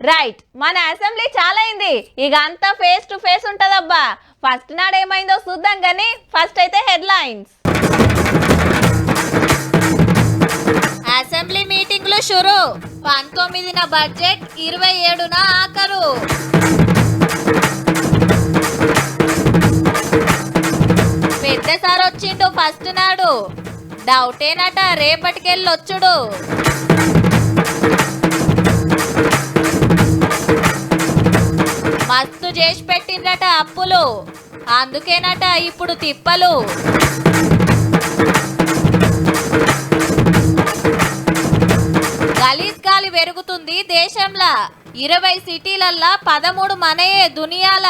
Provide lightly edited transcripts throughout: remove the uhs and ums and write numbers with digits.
Right మన assembly చాలా అయింది ఇక అంతా ఫేస్ టు ఫేస్ ఉంటదబ్బా ఫస్ట్ నాడు ఏమైందో చూద్దాం గానీ ఫస్ట్ అయితే హెడ్లైన్స్ అసెంబ్లీ మీటింగ్లు షురు 19న బడ్జెట్ 27న ఆఖరు పెద్ద సార్ వచ్చిండు ఫస్ట్ నాడు డౌటేనట రేపటికెళ్ళొచ్చుడు మస్తు చేసి పెట్టిండ్రట అప్పులు అందుకేనట ఇప్పుడు తిప్పలు గలీజ్ గాలి పెరుగుతుంది దేశంలా 20 సిటీలల్లా 13 మనయే దునియాల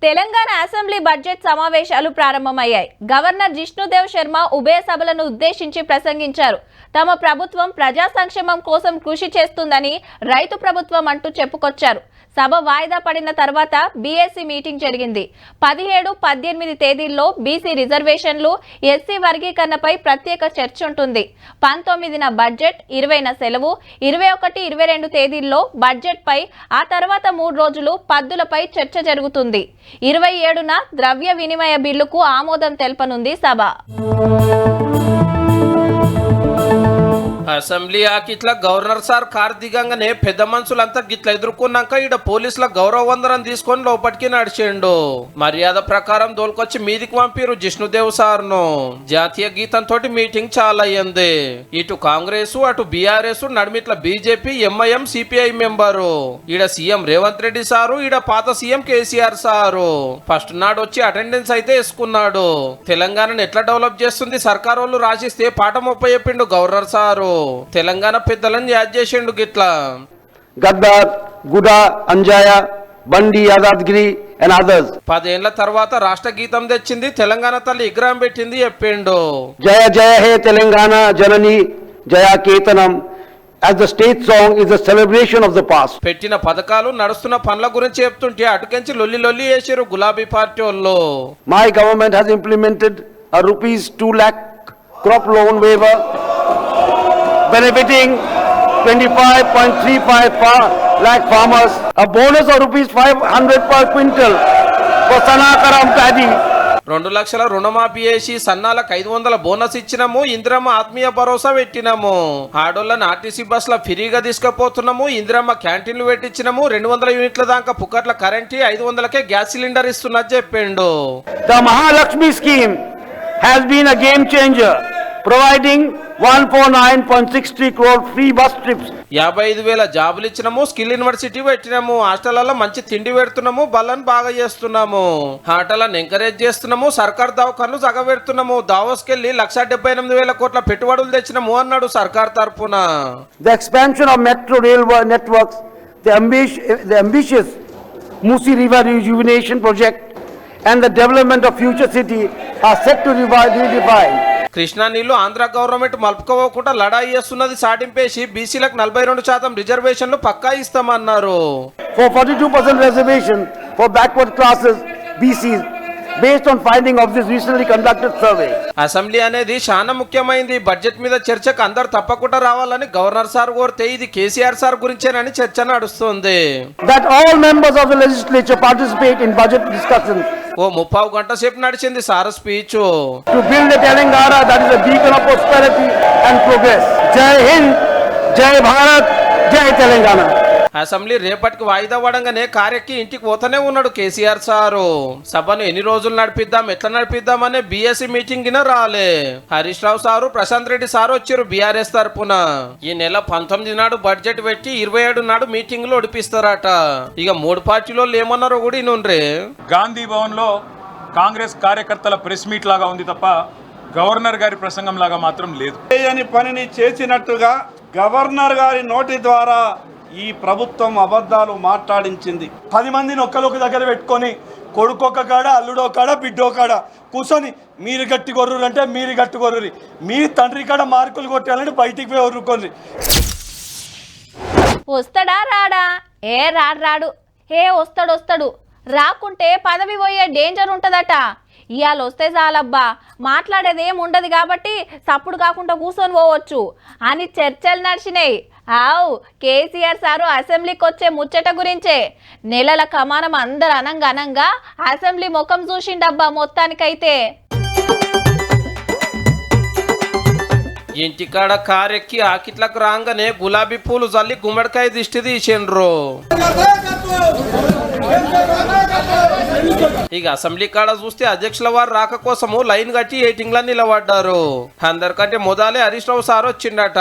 తెలంగాణ అసెంబ్లీ బడ్జెట్ సమావేశాలు ప్రారంభమయ్యాయి గవర్నర్ జిష్ణుదేవ్ శర్మ ఉభయ సభలను ఉద్దేశించి ప్రసంగించారు తమ ప్రభుత్వం ప్రజా సంక్షేమం కోసం కృషి చేస్తుందని రైతు ప్రభుత్వం అంటూ చెప్పుకొచ్చారు సభ వాయిదా పడిన తర్వాత బీఎస్సీ మీటింగ్ జరిగింది 17, 18 తేదీల్లో బీసీ రిజర్వేషన్లు ఎస్సీ వర్గీకరణపై ప్రత్యేక చర్చ ఉంటుంది 19న బడ్జెట్ 20న సెలవు 21, 22 తేదీల్లో బడ్జెట్ పై ఆ తర్వాత 3 రోజులు పద్దులపై చర్చ జరుగుతుంది 27న ద్రవ్య వినిమయ బిల్లుకు ఆమోదం తెలపనుంది సభ అసెంబ్లీ ఆకిట్లా గవర్నర్ సార్ కార్ దిగంగానే పెద్ద మనుషులంతా గిట్ల ఎదుర్కొన్నాక ఈడ పోలీసుల గౌరవ వందనం తీసుకొని లోపలికి నడిచిండు మర్యాద ప్రకారం దోలుకొచ్చి మీదికి పంపిరు జిష్ణుదేవ్ సార్ను జాతీయ గీతంతో మీటింగ్ చాలా అయ్యింది ఇటు కాంగ్రెస్ అటు బీఆర్ఎస్ నడిమిట్ల బీజేపీ ఎంఐఎం సిపిఐ మెంబరు ఈడ సీఎం రేవంత్ రెడ్డి సారు ఈడ పాత సీఎం కేసీఆర్ సారు ఫస్ట్ నాడు వచ్చి అటెండెన్స్ అయితే వేసుకున్నాడు తెలంగాణను ఎట్లా డెవలప్ చేస్తుంది సర్కార్ వాళ్ళు రాసిస్తే పాఠం ఒప్ప చెప్పిండు గవర్నర్ సారు తెలంగాణ పెద్దలను యాద్ చేసిండు గిట్లా గద్దార్ గుడా అంజాయ బండి యాదాద్గిరి అండ్ అదర్స్ 10 ఏళ్ల తర్వాత రాష్ట్ర గీతం తెచ్చింది తెలంగాణ తల్లి విగ్రహం పెట్టింది చెప్పిండు జయ జయ హే తెలంగాణ జనని జయ కేతనం as the state song is a celebration of the past పెట్టిన పథకాలు నడుస్తున్న పనుల గురించి చెప్తుంటే అటుకెంచి లొల్లి లొల్లి చేసిరు గులాబీ పార్టీ వాళ్ళు my government has implemented a rupees 2 lakh crop loan waiver benefiting 25.35 lakh farmers, a bonus of rupees 500 per quintal for Sanakaram paddy. 2 లక్షల రుణమాఫీ చేసి సన్నాలకు 500 బోనస్ ఇచ్చినాము ఇందిరమ్మ ఆత్మీయ భరోసా పెట్టినాము ఆడోళ్ళని ఆర్టీసీ బస్సుల ఫ్రీగా తీసుకుపోతున్నాము ఇందిరమ్మ క్యాంటీన్లు పెట్టించినాము 200 యూనిట్ల దాకా పుక్కట్ల కరెంట్ 500కే గ్యాస్ సిలిండర్ ఇస్తున్నది చెప్పిండు The Mahalakshmi scheme has been a game changer, providing 149.63 crore free bus trips. 55,000 జాబులు ఇచ్చినాము స్కిల్ యూనివర్సిటీ పెట్టినాము హాస్టళ్లలో మంచి తిండి పెడుతున్నాము బలను బాగా చేస్తున్నాము ఆటలను ఎంకరేజ్ చేస్తున్నాము సర్కార్ దవాఖాన్లు జగబెడుతున్నాము దావోస్కెళ్ళి 178,000 కోట్ల పెట్టుబడులు తెచ్చినాము అన్నాడు సర్కార్ తరపున The expansion of metro rail networks, the ambitious Musi River rejuvenation project and the development of future city are set to redefine. Krishna నీళ్లు ఆంధ్ర గవర్నమెంట్ మలుపుకోకుండా లడాయి చేస్తున్నది సాటింపేసి బీసీలకు 42% రిజర్వేషన్లు పక్కా ఇస్తామన్నారు For 42% reservation for backward classes BCs based on finding of this recently conducted survey. Assembly అనేది చాలా ముఖ్యమైంది budget మీద చర్చకు అందరు తప్పకుండా రావాలని గవర్నర్ సార్ కోరితే ఇది కేసీఆర్ సార్ గురించేనని చర్చ నడుస్తుంది That all members of the legislature participate in budget discussions. ఓ 30 గంట సేపు నడిచింది sir speech To build a Telangana that is a beacon of prosperity and progress. Jai Hind, Jai Bharat, Jai Telangana. Assembly రేపటికి వాయిదా పడంగానే కారెక్కి ఇంటికి పోతూనే ఉన్నాడు KCR sir సభను ఎన్ని రోజులు నడిపిద్దాం ఎట్లా నడిపిద్దామనే బీఎస్సీ మీటింగ్ రాలే హరీష్ రావు సారు ప్రశాంత్ రెడ్డి సారు వచ్చారు బీఆర్ఎస్ తరపున ఈ నెల 19 నాడు బడ్జెట్ పెట్టి 27 నాడు మీటింగ్ లో ఒడిపిస్తారట ఇక 3 పార్టీలో ఏమన్నారో కూడా ఇనుండ్రే గాంధీ భవన్ లో కాంగ్రెస్ కార్యకర్తల ప్రెస్ మీట్ లాగా ఉంది తప్ప గవర్నర్ గారి ప్రసంగం లాగా మాత్రం లేదు చేయని పనిని చేసినట్టుగా గవర్నర్ గారి నోటి ద్వారా ఈ ప్రభుత్వం అబద్ధాలు మాట్లాడించింది 10 మందిని ఒక్కలొక దగ్గర పెట్టుకొని కొడుకొక్క కాడ అల్లుడో కాడ బిడ్డో కాడ కూర్చొని మీరు గట్టి కొర్రు అంటే మీరు గట్టి కొర్రు మీ తండ్రి కాడ మార్కులు కొట్టాలంటే బయటికి పోయి ఒర్రుకోండి వస్తాడా రాడా రాడు వస్తాడు రాకుంటే పదవి పోయే డేంజర్ ఉంటదట ఇయాల వస్తే చాలబ్బా మాట్లాడేదేం ఉండదు కాబట్టి సప్పుడు కాకుండా కూర్చొని పోవచ్చు అని చర్చలు నడిచినాయి ఆవ్ కేసీఆర్ సారు అసెంబ్లీకి వచ్చే ముచ్చట గురించే నెలల కమానం అందరు అనంగా అసెంబ్లీ ముఖం చూసిండబ్బా మొత్తానికైతే. ఇంటికాడ కారెక్కి ఆకిట్లకు రాగానే గులాబీ పూలు జల్లి గుమ్మడికాయ దిష్టి తీసిండ్రు. ఇక అసెంబ్లీ కాడ చూస్తే అధ్యక్షుల వారు రాక కోసము లైన్ కట్టి ఏటింగ్లా నిలబడ్డారు. అందరికంటే మొదలే హరీష్ రావు సార్ వచ్చిండట.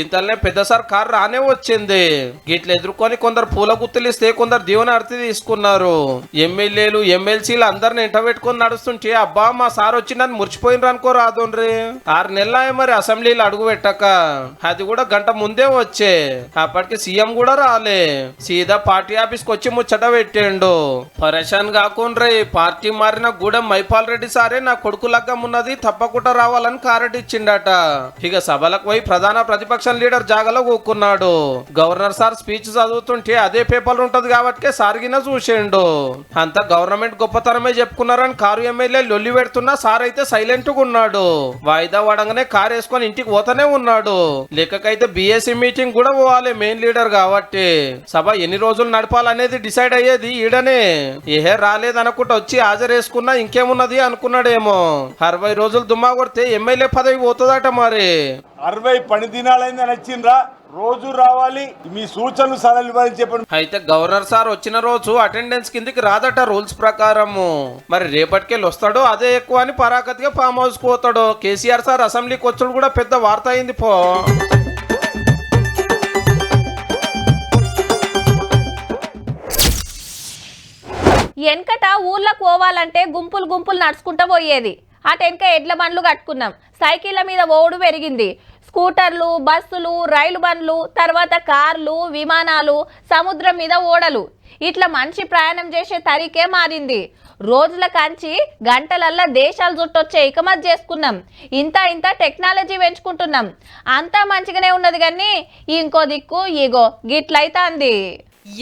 ఇంతలోనే పెద్ద సార్ కారు రానే వచ్చింది. గిట్ల ఎదుర్కొని కొందరు పూల గుత్తులు ఇస్తే కొందరు దీవెన అర్తి తీసుకున్నారు. ఎమ్మెల్యేలు ఎమ్మెల్సీలు అందరిని ఇంట పెట్టుకుని నడుస్తుంటే అబ్బా మా సార్ వచ్చిందని మురిచిపోయినరు అనుకో రాదుండ్రి. 6 నెలలు మరి అసెంబ్లీలో అడుగు పెట్టక, అది కూడా గంట ముందే వచ్చే. అప్పటికి సీఎం కూడా రాలే, సీదా పార్టీ ఆఫీస్ కి వచ్చి ముచ్చట పెట్టిండు. పరేషాన్ కాకుండ్రి, పార్టీ మారిన గూడెం మైపాల్ రెడ్డి సారే నా కొడుకు లగ్గం ఉన్నది తప్పకుండా రావాలని కారెట్ ఇచ్చిండట. ఇక సభలకు పోయి ప్రధాన ప్రతిపక్షం లీడర్ జాగాలో కూకున్నాడు. గవర్నర్ సార్ స్పీచ్ చదువుతుంటే అదే పేపర్ ఉంటది కాబట్టి సార్గిన చూసిండు. అంతా గవర్నమెంట్ గొప్పతనమే చెప్పుకున్నారని కారు ఎమ్మెల్యే లొల్లి పెడుతున్నా సార్ అయితే సైలెంట్ గా ఉన్నాడు. వాయిదా వడంగానే కారు వేసుకొని ఇంటికి పోతానే ఉన్నాడు. లెక్కకైతే బీఎస్సీ మీటింగ్ కూడా పోవాలి మెయిన్ లీడర్ కాబట్టి. సభ ఎన్ని రోజులు నడపాలనేది డిసైడ్ అయ్యేది ఈడనే. ఏహే రాలేదనుకుంటా వచ్చి హాజరేసుకున్నా ఇంకేమున్నది అనుకున్నాడేమో. 60 రోజులు దుమ్మా కొడితే ఎమ్మెల్యే పదవి పోతుందట. మరి 60 పని దినాలైంది అని వచ్చిండ్రా, రోజు రావాలి, మీ సూచనలు సలహాలు ఇవ్వాలని చెప్పండి. అయితే గవర్నర్ సార్ వచ్చిన రోజు అటెండెన్స్ కిందికి రాదట రూల్స్ ప్రకారము. మరి రేపటికెళ్ళి వస్తాడో అదే ఎక్కువ అని పరాకతిగా ఫామ్ హౌస్ పోతాడు. కేసీఆర్ సార్ అసెంబ్లీకి వచ్చాడు కూడా పెద్ద వార్త అయింది పో. వెనకట ఊర్లకు పోవాలంటే గుంపులు నడుచుకుంటూ పోయేది. అటెనక ఎడ్ల బండ్లు కట్టుకున్నాం. సైకిళ్ళ మీద ఓడు పెరిగింది. స్కూటర్లు, బస్సులు, రైలు బండ్లు, తర్వాత కార్లు, విమానాలు, సముద్రం మీద ఓడలు, ఇట్లా మనిషి ప్రయాణం చేసే తరీకే మారింది. రోజుల కంచి గంటలల్లా దేశాలు చుట్టొచ్చే ఇకమత్ చేసుకున్నాం. ఇంత టెక్నాలజీ పెంచుకుంటున్నాం. అంతా మంచిగానే ఉన్నది కానీ ఇంకో దిక్కు ఇగో గిట్లయితాంది.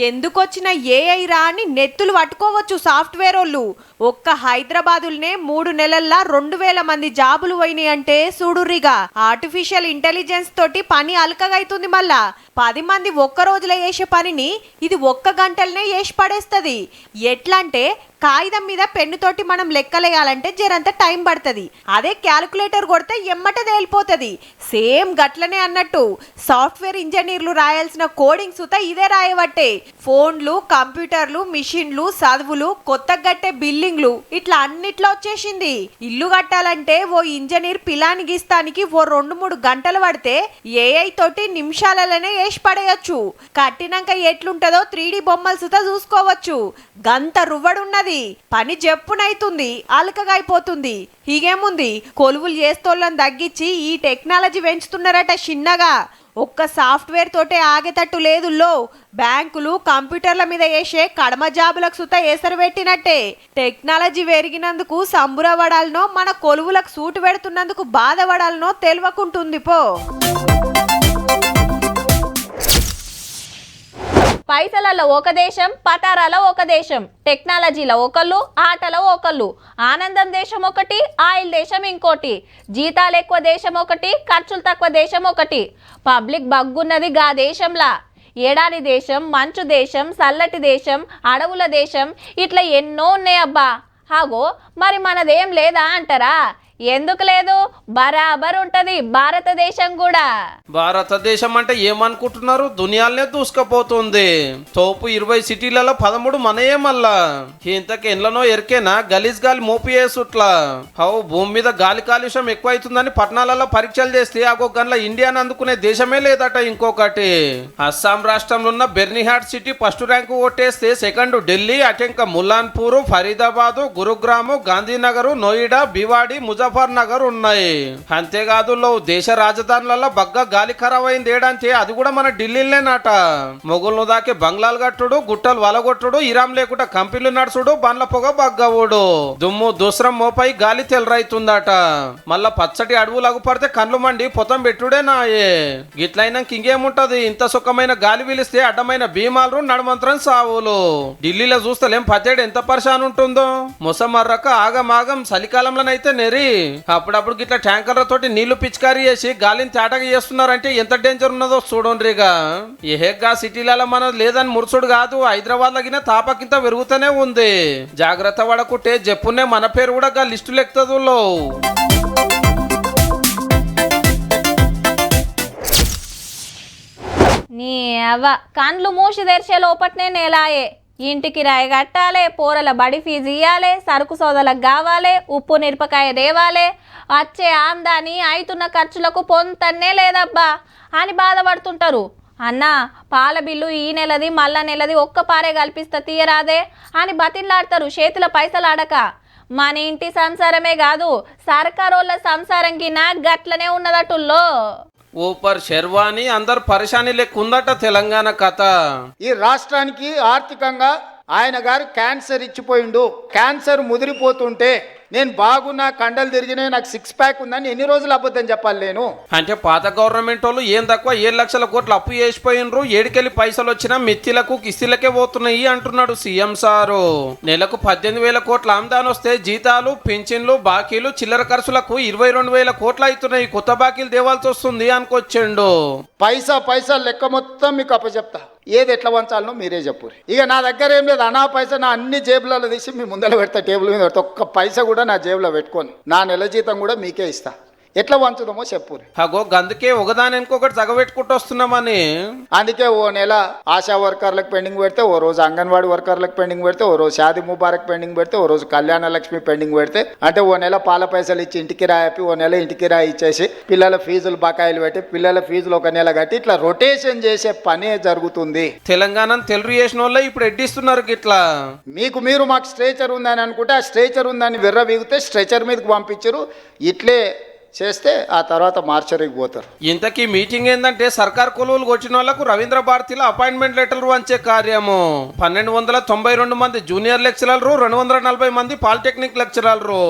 ఎందుకొచ్చిన ఏఐ రా అని నెత్తులు పట్టుకోవచ్చు సాఫ్ట్వేర్ వాళ్ళు. ఒక్క హైదరాబాదుల్నే 3 నెలల్లో 2000 మంది జాబులు పోయినాయి అంటే చూడుర్రిగా. ఆర్టిఫిషియల్ ఇంటెలిజెన్స్ తోటి పని అలకగైతుంది. మళ్ళా 10 మంది ఒక్క రోజులో చేసే పనిని ఇది 1 గంటలనే చేసి పడేస్తుంది. ఎట్లా అంటే కాగితం మీద పెన్నుతోటి మనం లెక్కలేయాలంటే జరంత టైం పడుతుంది. అదే క్యాలిక్యులేటర్ కొడితే ఎమ్మట తేలిపోతుంది. సేమ్ గట్లనే అన్నట్టు సాఫ్ట్వేర్ ఇంజనీర్లు రాయాల్సిన కోడింగ్ సుత ఇదే రాయబట్టే. ఫోన్లు, కంప్యూటర్లు, మిషన్లు, చదువులు, కొత్త గట్టే బిల్డింగ్లు ఇట్లా అన్నిట్లో వచ్చేసింది. ఇల్లు కట్టాలంటే ఓ ఇంజనీర్ పిలాని గీస్తానికి ఓ 2-3 గంటలు పడితే ఏఐ తోటి నిమిషాలలోనే వేసి పడేయచ్చు. కట్టినాక ఎట్లుంటదో 3D బొమ్మలు సుత చూసుకోవచ్చు. గంత రువ్వడున్నది. పని జప్పునైతుంది, అలకగైపోతుంది. హీగేముంది, కొలువులు చేస్తోళ్ళని తగ్గించి ఈ టెక్నాలజీ పెంచుతున్నారట చిన్నగా. ఒక్క సాఫ్ట్వేర్ తోటే ఆగేటట్టు లేదు. బ్యాంకులు కంప్యూటర్ల మీద వేసే కడమ జాబులకు సుత ఏసరు పెట్టినట్టే. టెక్నాలజీ పెరిగినందుకు సంబురపడాలనో మన కొలువులకు సూటు పెడుతున్నందుకు బాధపడాలనో తెలియకుంటుంది పో. పైసలలో ఒక దేశం, పతారాల ఒక దేశం, టెక్నాలజీలో ఒకళ్ళు, ఆటలో ఒకళ్ళు, ఆనందం దేశం ఒకటి, ఆయిల్ దేశం ఇంకోటి, జీతాలు ఎక్కువ దేశం ఒకటి, ఖర్చులు తక్కువ దేశం ఒకటి, పబ్లిక్ బగ్గున్నది గా దేశంలా. ఏడాది దేశం, మంచు దేశం, చల్లటి దేశం, అడవుల దేశం, ఇట్లా ఎన్నో ఉన్నాయి అబ్బా. హాగో మరి మనదేం లేదా అంటారా? ఎందుకు లేదు, బరాబర్ ఉంటది భారతదేశం కూడా. భారతదేశం అంటే ఏమనుకుంటున్నారు, దునియాలనే దూసుకపోతుంది. తోపు 20 సిటీలలో 13 మనయే. మళ్ళా ఇంతకి ఎండ్లనో ఎరికేనా గలీజ్ గాలి మోపియేసుట్లా. భూమి మీద గాలి కాలుష్యం ఎక్కువ అవుతుందని పట్టణాలలో పరీక్షలు చేస్తే ఒక గంటల ఇండియాని అందుకునే దేశమే లేదట. ఇంకొకటి అస్సాం రాష్ట్రంలో ఉన్న బెర్నిహాట్ సిటీ ఫస్ట్ ర్యాంకు ఓటేస్తే సెకండ్ ఢిల్లీ, అటెంక ములాన్పూర్, ఫరీదాబాద్, గురుగ్రామ్, గాంధీనగర్, నోయిడా, భివాడి, ముజఫర్ నగర్ ఉన్నాయి. అంతేకాదు దేశ రాజధానులలో బగ్గా గాలి ఖరాబ్ అయింది ఏడంటే అది కూడా మన ఢిల్లీలోనేనట. మొగుళ్ళు దాకే బంగ్లాలు కట్టుడు, గుట్టలు వలగొట్టుడు, ఇరాం లేకుండా కంపెనీలు నడుచుడు, బండ్ల పొగ బగ్గవుడు, దుమ్ము దూసరం మోపై గాలి తెల్లరైతుందట. మళ్ళా పచ్చటి అడవులకు పడితే కండ్లు మండి పొతం పెట్టుడే నాయే. గిట్లయినాక ఇంకేముంటది, ఇంత సుఖమైన గాలి వీలిస్తే అడ్డమైన భీమాలు, నడమంత్రం సావులు. ఢిల్లీలో చూస్తలేం పతేడు ఎంత పరిశాన్ ఉంటుందో. ముసమర్రక ఆగమాగం చలికాలంలోనైతే నెరి అప్పుడప్పుడు గిట్లా ట్యాంకర్లతోటి నీళ్లు పిచికారీ చేసి గాలిని తేటగా చేస్తున్నారంటే ఎంత డేంజర్ ఉన్నదో చూడండిగా. ఏహెగ్గా సిటీలలో మన లేదని మురుసుడు కాదు, హైదరాబాద్ లగిన తాపకింత పెరుగుతూనే ఉంది. జాగ్రత్త పడకుంటే చెప్పునే మన పేరు కూడా గా లిస్టులు ఎక్కుతుందో. నీ అవ్వ కండ్లు మూసి తెరిచే లోపట్నే నేలాయే. ఇంటికి రాయి కట్టాలి, పోరల బడి ఫీజు ఇవ్వాలి, సరుకు సోదలకు కావాలి, ఉప్పు మిరపకాయ రేవాలి, వచ్చే ఆమ్దాని అవుతున్న ఖర్చులకు పొంతనే లేదబ్బా అని బాధపడుతుంటారు. అన్నా పాల బిల్లు ఈ నెలది మళ్ళా నెలది ఒక్క పారే కల్పిస్తా తీయరాదే అని బతిలాడతారు చేతుల పైసలు ఆడక. మన ఇంటి సంసారమే కాదు సర్కారోళ్ళ సంసారంకి నా గట్లనే ఉన్నదటుల్లో. ఊపర్ శర్వాణి అందరు పరిశాని లెక్కుందట తెలంగాణ కథ. ఈ రాష్ట్రానికి ఆర్థికంగా ఆయన గారు క్యాన్సర్ ఇచ్చిపోయిండు. క్యాన్సర్ ముదిరిపోతుంటే నేను బాగున్నా, కండలు తిరిగినాయి, నాకు 6 ప్యాక్ ఉందని ఎన్ని రోజులు అబద్ధం చెప్పాలి నేను? అంటే పాత గవర్నమెంట్ వాళ్ళు ఏం తక్కువ 7 లక్షల కోట్లు అప్పు చేసిపోయినరు, ఏడికెళ్ళి పైసలు వచ్చినా మిత్తిలకు కిస్తీలకే పోతున్నాయి అంటున్నాడు సీఎం సారు. నెలకు 18,000 కోట్ల ఆమ్దాని వస్తే జీతాలు, పింఛన్లు, బాకీలు, చిల్లర ఖర్చులకు 22,000 కోట్లు అవుతున్నాయి. కొత్త బాకీలు దేవాల్సి వస్తుంది అనుకొచ్చిండు. పైసా లెక్క మొత్తం మీకు అప్పచెప్తా, ఏది ఎట్లా వంచాలనో మీరే చెప్పు. ఇక నా దగ్గర ఏం లేదు, అనా పైసా నా అన్ని జేబులలో తీసి మీ ముందర పెడతా, టేబుల్ మీద పెడతా. ఒక్క పైసా కూడా నా జేబులో పెట్టుకొని నా నెల జీతం కూడా మీకే ఇస్తా. ఎట్లా వంచుదామో చెప్పు. అగో గందుకే ఒకదాని ఇంకొకటి తగబెట్టుకుంటూ వస్తున్నామని. అందుకే ఓ నెల ఆశా వర్కర్లకు పెండింగ్ పెడితే, ఓ రోజు అంగన్వాడీ వర్కర్లకు పెండింగ్ పెడితే, ఓ రోజు షాదీ ముబారక్ పెండింగ్ పెడితే, ఓ రోజు కళ్యాణ లక్ష్మి పెండింగ్ పెడితే, అంటే ఓ నెల పాల పైసలు ఇచ్చి ఇంటికి రాయిపి, ఓ నెల ఇంటికి రాయి ఇచ్చేసి పిల్లల ఫీజులు బకాయిలు పెట్టి పిల్లల ఫీజులు ఒక నెల కట్టి ఇట్లా రొటేషన్ చేసే పనే జరుగుతుంది. తెలంగాణ తెలుగు చేసిన వాళ్ళే ఇప్పుడు ఎడ్డిస్తున్నారు గిట్లా. మీకు మీరు మాకు స్ట్రేచర్ ఉందని అనుకుంటే ఆ స్ట్రేచర్ ఉందని విర్ర వీగితే స్ట్రెచర్ మీదకి పంపించరు. ఇట్లే చేస్తే ఆ తర్వాత మార్చరికి పోతారు. ఇంతకీ మీటింగ్ ఏంటంటే సర్కార్ కొలువులు వచ్చిన వాళ్ళకు రవీంద్ర భారతిలో అపాయింట్మెంట్ లెటర్లు వంచే కార్యము. 1292 మంది జూనియర్ లెక్చరర్లు, 240 మంది పాలిటెక్నిక్ లెక్చరర్లు.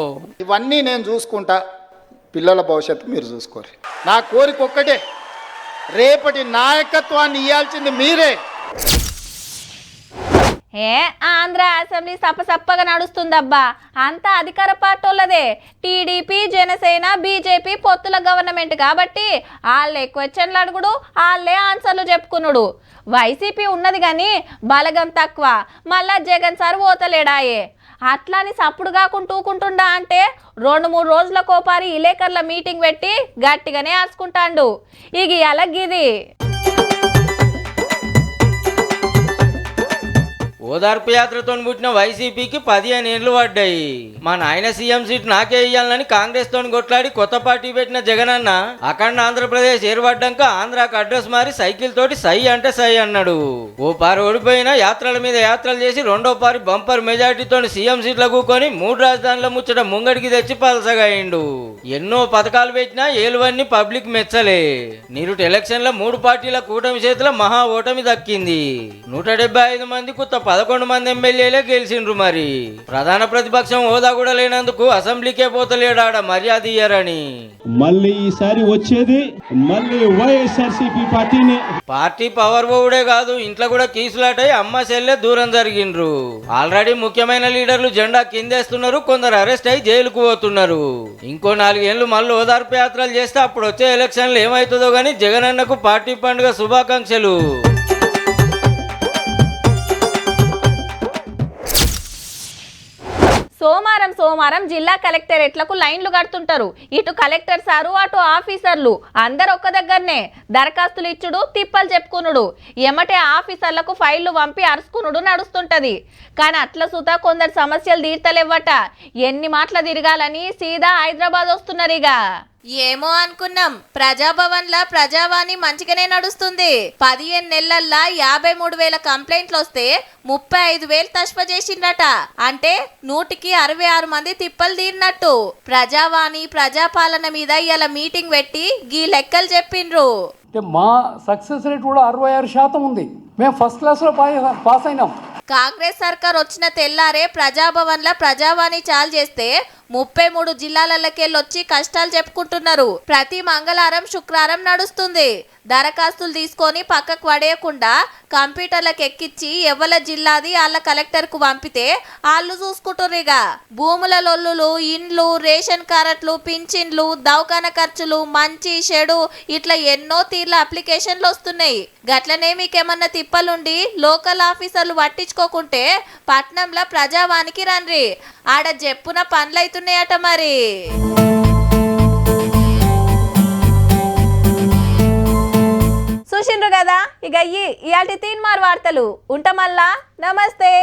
ఇవన్నీ నేను చూసుకుంటా, పిల్లల భవిష్యత్తు మీరు చూసుకోరు. నా కోరిక ఒక్కటే, రేపటి నాయకత్వాన్ని ఇవ్వాల్సింది మీరే. ఆంధ్ర అసెంబ్లీ సప్పగా నడుస్తుందబ్బా, అంతా అధికార పార్టీలదే. టీడీపీ, జనసేన, బీజేపీ పొత్తుల గవర్నమెంట్ కాబట్టి వాళ్ళే క్వశ్చన్లు అడుగుడు, వాళ్ళే ఆన్సర్లు చెప్పుకున్నాడు. వైసీపీ ఉన్నది కానీ బలగం తక్కువ, మళ్ళా జగన్ సార్ ఓతలేడాయే. అట్లాని సప్పుడు కాకుంటూకుంటుండా అంటే 2-3 రోజుల కోపారి విలేకరుల మీటింగ్ పెట్టి గట్టిగానే ఆర్చుకుంటాండు. ఇక అలాగిది ఓదార్పు యాత్రతో పుట్టిన వైసీపీకి 15 ఏళ్ళు పడ్డాయి. మా నాయన సీఎం సీట్ నాకే ఇయ్యాలని కాంగ్రెస్ తోని కొట్లాడి కొత్త పార్టీ పెట్టిన జగనన్న అఖండ ఆంధ్రప్రదేశ్ ఏర్పడ్డాక ఆంధ్రాకు అడ్రస్ మారి సైకిల్ తోటి సై అంటే సై అన్నాడు. ఓ పారి ఓడిపోయినా యాత్రల మీద యాత్రలు చేసి రెండో పారి బంపర్ మెజార్టీతో సీఎం సీట్ల కూకొని 3 రాజధానుల ముచ్చట ముంగడికి తెచ్చి పలసగాయిండు. ఎన్నో పథకాలు పెట్టినా ఏలువన్నీ పబ్లిక్ మెచ్చలే. నీరుటి ఎలక్షన్ లో 3 పార్టీల కూటమి చేతిలో మహా ఓటమి దక్కింది. 175 మంది కొత్త 11 మంది ఎమ్మెల్యేలే గెలిచిండ్రు. మరి ప్రధాన ప్రతిపక్షం హోదా కూడా లేనందుకు అసెంబ్లీకే పోతలేడాడ మర్యాద ఇయ్యారని. మళ్ళీ ఈసారి వచ్చేది మళ్ళీ వైఎస్ఆర్సీపీ పార్టీనే. పార్టీ పవర్ పోవుడే కాదు, ఇంట్లో కూడా కీసులాటై అమ్మ చెల్లె దూరం జరిగిండ్రు. ఆల్రెడీ ముఖ్యమైన లీడర్లు జెండా కిందేస్తున్నారు, కొందరు అరెస్ట్ అయి జైలుకు పోతున్నారు. ఇంకో 4 ఏళ్లు మళ్ళీ ఓదార్పు యాత్రలు చేస్తే అప్పుడు వచ్చే ఎలక్షన్లు ఏమవుతుందో గానీ జగనన్నకు పార్టీ పండుగ శుభాకాంక్షలు. సోమవారం జిల్లా కలెక్టరేట్లకు లైన్లు కడుతుంటారు. ఇటు కలెక్టర్ సారు, అటు ఆఫీసర్లు అందరు ఒక్క దగ్గరనే దరఖాస్తులు ఇచ్చుడు, తిప్పలు చెప్పుకునుడు, ఎమ్మటే ఆఫీసర్లకు ఫైళ్లు పంపి అరుచుకునుడు నడుస్తుంటది. కానీ అట్ల సుతా కొందరు సమస్యలు తీర్తలేవట. ఎన్ని మాటలు తిరగాలని సీదా హైదరాబాద్ వస్తున్నారు. ఇక ఏమో అనుకున్నాం, ప్రజాభవన్ల ప్రజావాణి మంచిగానే నడుస్తుంది. 15 నెలల్లో 53,000 కంప్లైంట్లు వస్తే 35,000 తష్ప చేసిండట. అంటే 100కి 66 మంది తిప్పలు తీరినట్టు. ప్రజావాణి ప్రజాపాలన మీద ఇలా మీటింగ్ పెట్టి గీ లెక్కలు చెప్పిండ్రు. మా సక్సెస్ రేట్ కూడా 66% ఉంది. మేము ఫస్ట్ క్లాస్లో పాస్ అయినాం. కాంగ్రెస్ సర్కార్ వచ్చిన తెల్లారే ప్రజాభవన్ల ప్రజావాణి చాలు చేస్తే 33 జిల్లాలకెళ్ళొచ్చి కష్టాలు చెప్పుకుంటున్నారు. ప్రతి మంగళవారం శుక్రవారం నడుస్తుంది. దరఖాస్తులు తీసుకొని పక్కకు పడేయకుండా కంప్యూటర్లకు ఎక్కించి ఎవల జిల్లాది వాళ్ళ కలెక్టర్ కు పంపితే వాళ్ళు చూసుకుంటుర్రిగా. భూముల లొల్లులు, ఇండ్లు, రేషన్ కార్డులు, పింఛన్లు, దవాఖాన ఖర్చులు, మంచి చెడు ఇట్లా ఎన్నో తీర్ల అప్లికేషన్లు వస్తున్నాయి. గట్లనే మీకేమన్నా తిప్పలుండి లోకల్ ఆఫీసర్లు పట్టించుకోకుంటే పట్నంలో ప్రజావానికి రండి. ఆడ చెప్పున పనులైతున్నాయట మరి. చూసిండ్రు కదా, ఇక ఇయాల్టి తీన్మార్ వార్తలు. ఉంటామల్లా, నమస్తే.